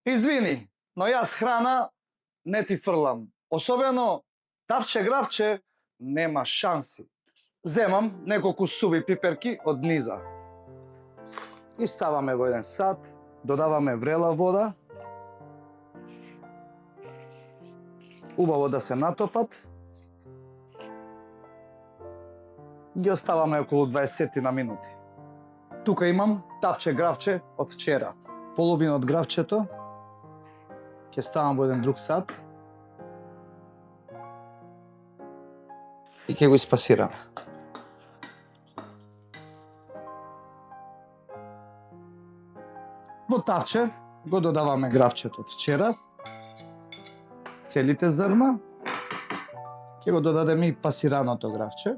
Извини, но јас храна не ти фрлам. Особено тавче гравче нема шанси. Земам неколку суви пиперки од низа. И ставаме во еден сад, додаваме врела вода. Убаво да се натопат. Ги оставаме околу 20 на минути. Тука имам тавче гравче од вчера. Половина од гравчето ќе ставам во еден друг сад и ќе го испасираме. Во тавче го додаваме гравчето од вчера, целите зрна, ќе го додадеме и пасираното гравче,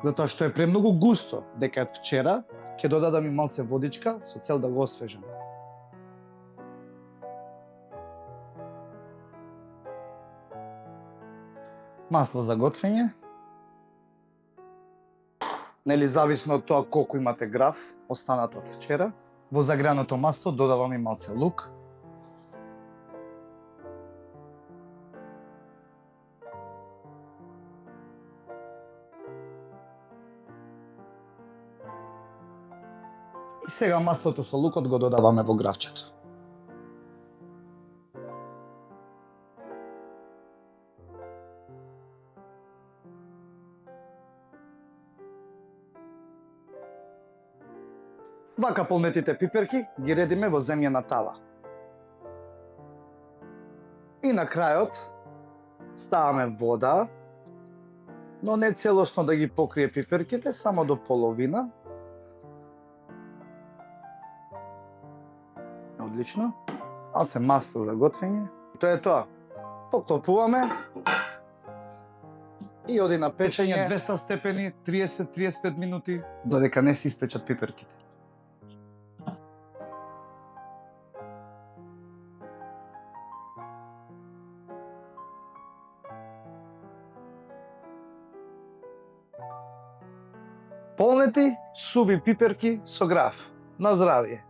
затоа што е премногу густо дека од вчера, ќе додадам и малце водичка со цел да го освежам. Масло за готвење. Нели зависно од тоа колку имате грав, останато од вчера. Во загреаното масло додавам и малце лук. И сега маслото со лукот го додаваме во гравчето. Вака полнетите пиперки ги редиме во земјана тава. И на крајот ставаме вода, но не целосно да ги покрие пиперките, само до половина. Одлично. Малце масло за готвење. Тоа е тоа. Поклопуваме и оди на печење 200 степени, 30-35 минути, додека не се испечат пиперките. Полнети суви пиперки со грав. На здравје!